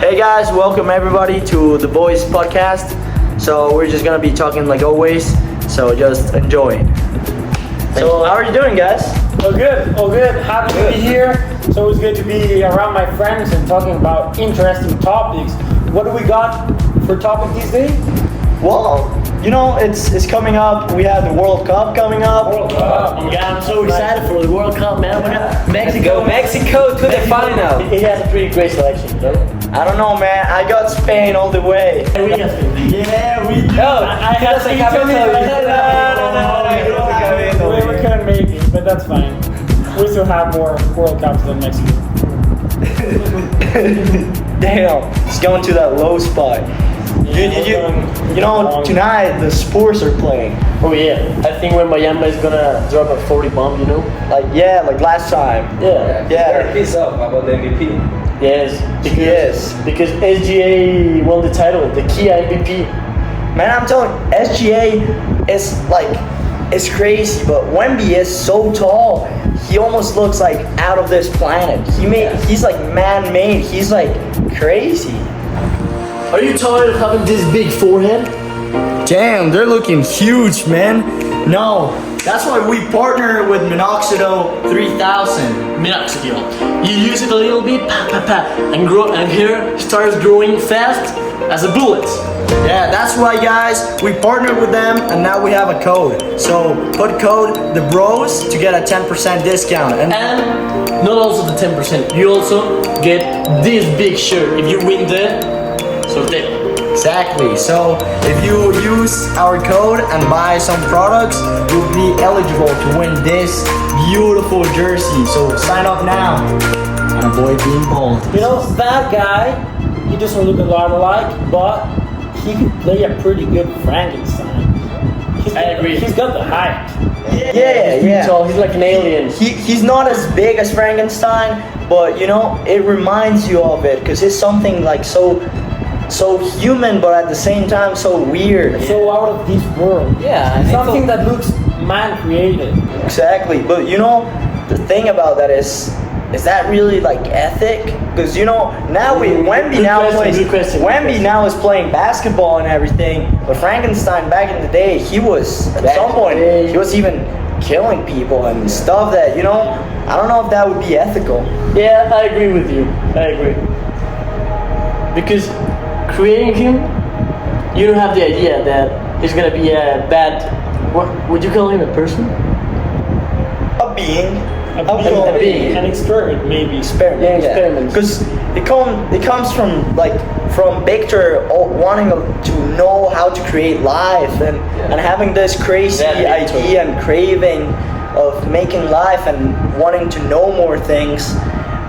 Hey guys, welcome everybody to the Boys Podcast. So we're just gonna be talking like always, so just enjoy. So how are you doing, guys? Oh good. Happy to be here. It's always good to be around my friends and talking about interesting topics. What do we got for topic these days? Well, you know, it's coming up. We have the World Cup coming up. World Cup. Yeah, I'm so excited for the World Cup, man. We got Mexico to the final. He has a pretty great selection, though. I don't know, man. I got Spain all the way. We got Spain. Yeah, we do. No, I have to tell you. We couldn't make it, but that's fine. We still have more World Cups than Mexico. Damn, it's going to that low spot. You know, tonight the Spurs are playing. Oh yeah, I think when Miami is gonna drop a 40 bomb, you know? Like last time. Yeah. They're pissed off about the MVP. Yes. Because SGA won the title, the key MVP. Man, I'm telling you, SGA is it's crazy, but Wemby is so tall. He almost looks like out of this planet. He's like man-made. He's like crazy. Are you tired of having this big forehead? Damn, they're looking huge, man. No, that's why we partner with Minoxidil 3000. Minoxidil. You use it a little bit, and hair starts growing fast as a bullet. Yeah, that's why, guys, we partnered with them, and now we have a code. So put code the Bros to get a 10% discount. And not also the 10%. You also get this big shirt if you win the sorteo. Exactly. So if you use our code and buy some products, you'll be eligible to win this beautiful jersey. So sign up now and avoid being bold. You know, that guy, he doesn't look a lot alike, but he could play a pretty good Frankenstein. I agree. He's got the height. Yeah. So he's like an alien. He's not as big as Frankenstein, but you know, it reminds you of it because it's something like so human, but at the same time so weird. So out of this world. Yeah, Something that looks man-created. Exactly, but you know, the thing about that is that really like ethic? Because you know, now Wemby now is playing basketball and everything, but Frankenstein back in the day, he was at some point he was even killing people and stuff that, you know, I don't know if that would be ethical. Yeah, I agree with you. I agree. Because creating him, you don't have the idea that he's gonna be a bad. What would you call him? A person? A being. A being. An experiment, maybe. Experiment. Yeah, experiment. Because it comes from Victor wanting to know how to create life and having this crazy idea and craving of making life and wanting to know more things.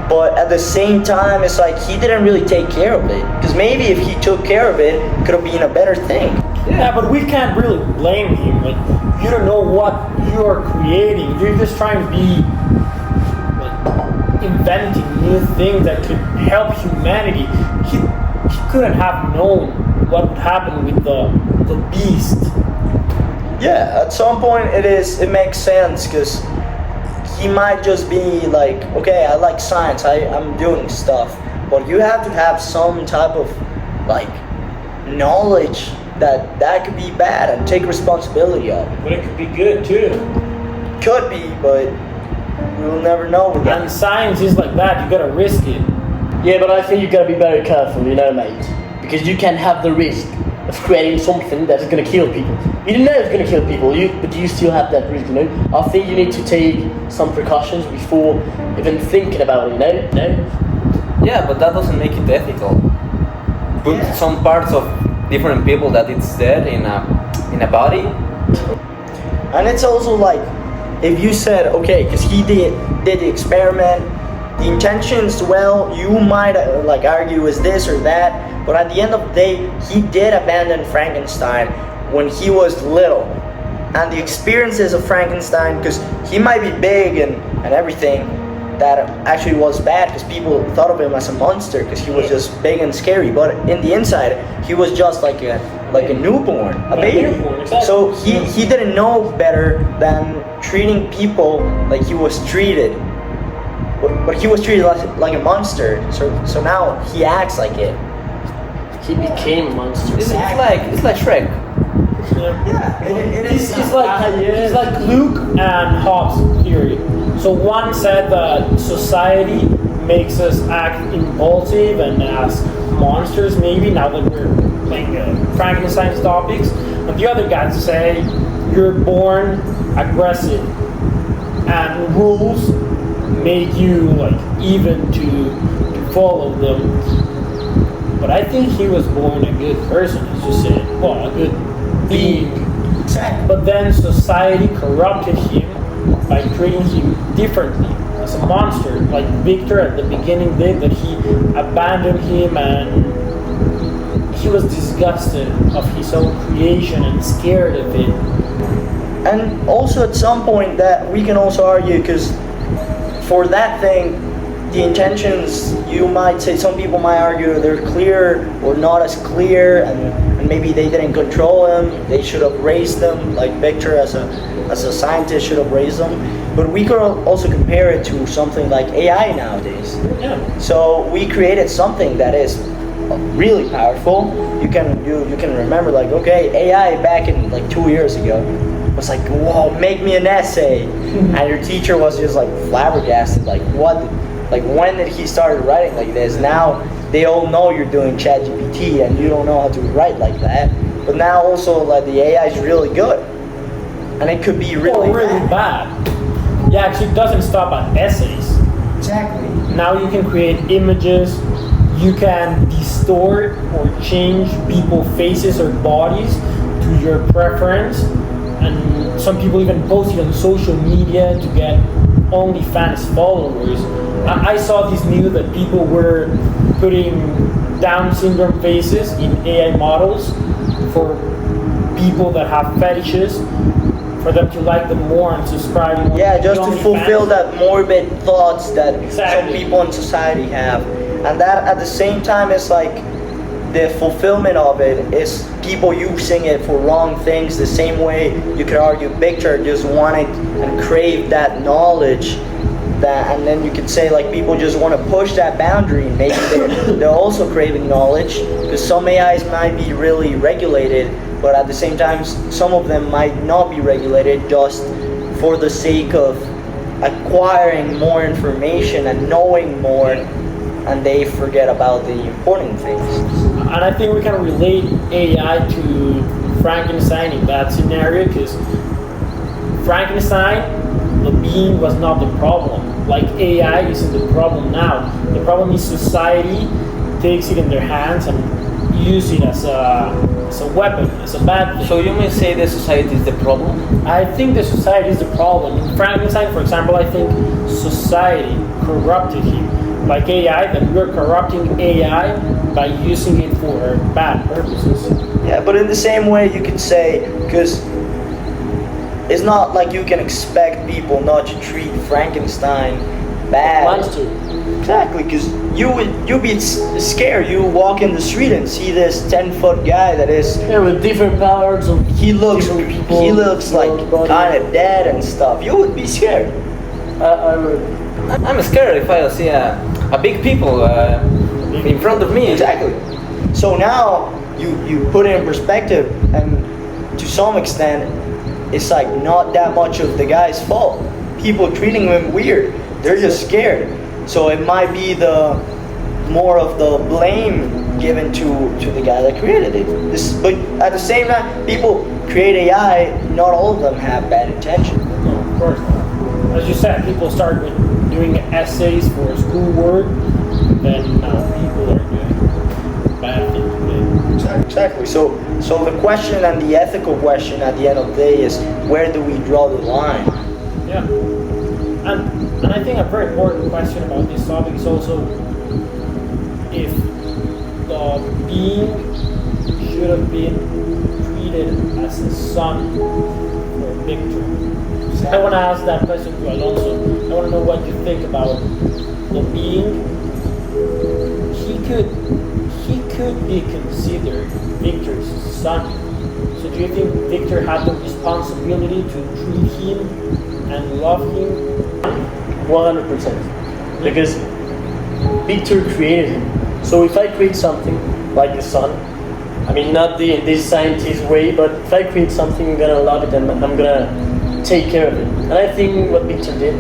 But at the same time, it's like he didn't really take care of it. Because maybe if he took care of it, it could have been a better thing. Yeah, but we can't really blame him. Like, you don't know what you are creating. You're just trying to be inventing new things that could help humanity. He couldn't have known what would happen with the beast. Yeah, at some point it makes sense because he might just be like, okay, I like science, I'm doing stuff, but you have to have some type of knowledge that could be bad and take responsibility of. But it could be good too. Could be, but we'll never know with that. And science is like that, you gotta risk it. Yeah, but I think you gotta be very careful, you know, mate. Because you can have the risk of creating something that is gonna kill people. You didn't know it's gonna kill people, but you still have that risk, you know. I think you need to take some precautions before even thinking about it, you know. Yeah, but that doesn't make it ethical. Put some parts of different people that it's dead in a body. And it's also like, if you said, okay, because he did the experiment, the intentions, well, you might argue is this or that, but at the end of the day, he did abandon Frankenstein when he was little. And the experiences of Frankenstein, because he might be big and everything, that actually was bad because people thought of him as a monster because he was just big and scary. But in the inside, he was just like a newborn, a baby. Exactly. So he didn't know better than treating people like he was treated. But he was treated like a monster. So now he acts like it. he became a monster. It's like Shrek. Yeah, it is. It's like Luke and Hobbes theory. So one said that society makes us act impulsive and as monsters, maybe, now that we're playing Frankenstein's topics. And the other guys say you're born aggressive and rules make you like even to follow them. But I think he was born a good person, as you said. Well, a good being. Exactly. But then society corrupted him by treating him differently as a monster, like Victor at the beginning did, that he abandoned him and he was disgusted of his own creation and scared of it. And also at some point that we can also argue, because for that thing, the intentions, you might say, some people might argue they're clear or not as clear, and maybe they didn't control him, they should have raised them, like Victor as a scientist should have raised them. But we could also compare it to something like AI nowadays. Yeah. So we created something that is really powerful. You can remember, like, okay, AI back in like 2 years ago was like, whoa, make me an essay. And your teacher was just like flabbergasted, like, what? Like, when did he start writing like this? Now they all know you're doing ChatGPT and you don't know how to write like that. But now also, like, the AI is really good. And it could be really bad. Yeah, actually it doesn't stop at essays. Exactly. Now you can create images, you can distort or change people's faces or bodies to your preference, and some people even post it on social media to get OnlyFans followers. I saw this news that people were putting Down syndrome faces in AI models for people that have fetishes, for them to like them more and subscribe more. Yeah, just to fulfill OnlyFans. that morbid thoughts that Exactly. some people in society have. And that at the same time is like the fulfillment of it is people using it for wrong things, the same way you could argue Victor just wanted and craved that knowledge, that, and then you could say like people just want to push that boundary. Maybe they're also craving knowledge, because some AIs might be really regulated, but at the same time some of them might not be regulated just for the sake of acquiring more information and knowing more, and they forget about the important things. And I think we can relate AI to Frankenstein in that scenario, because Frankenstein, the being, was not the problem. Like AI isn't the problem now. The problem is society takes it in their hands and use it as a weapon, as a bad thing. So you may say the society is the problem? I think the society is the problem. In Frankenstein, for example, I think society corrupted him. Like AI, that we're corrupting AI by using it for bad purposes. Yeah, but in the same way you could say, because it's not like you can expect people not to treat Frankenstein bad. Monster. Exactly, because you'd be scared. You walk in the street and see this 10-foot guy that is. Yeah, with different powers of He looks people, like body. kind of dead and stuff. You would be scared. I would. I'm scared if I see a big people in front of me. Exactly. So now you put it in perspective, and to some extent, it's like not that much of the guy's fault. People treating him weird. They're just scared. So it might be the more of the blame given to the guy that created it. But at the same time, people create AI. Not all of them have bad intention. No, of course not. As you said, people start with doing essays for schoolwork, then now people are doing bad things with it. Exactly. So the question and the ethical question at the end of the day is, where do we draw the line? Yeah. And I think a very important question about this topic is also if the being should have been treated as a son for Victor. I want to ask that question to Alonso. I want to know what you think about the being. He could be considered Victor's son. So do you think Victor had the responsibility to treat him and love him? 100%. Because Victor created him. So if I create something, like the sun. I mean, not in this scientist way, but if I create something, I'm gonna love it and I'm gonna take care of it. And I think what Victor did,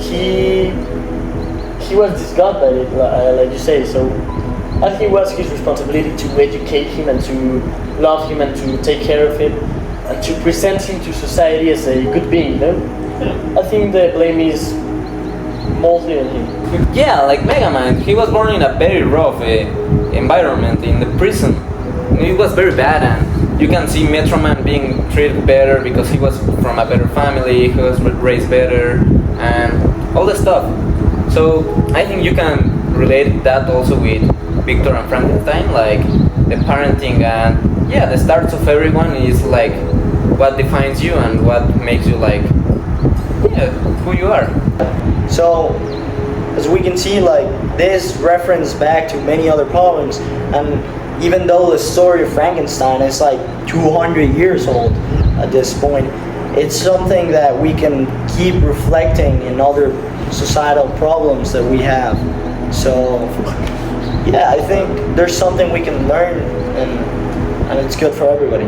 he was disgusted by it, like you say. So I think it was his responsibility to educate him and to love him and to take care of him and to present him to society as a good being, you know? I think the blame is mostly on him. Yeah, like Mega Man, he was born in a very rough environment in the prison. It was very bad, and you can see Metro Man being treated better because he was from a better family, he was raised better, and all the stuff. So I think you can relate that also with Victor and Frankenstein, like the parenting and yeah, the starts of everyone is like what defines you and what makes you like yeah, who you are. So, as we can see, like this reference back to many other poems, and even though the story of Frankenstein is like 200 years old at this point, it's something that we can keep reflecting in other societal problems that we have. So, yeah, I think there's something we can learn, and it's good for everybody.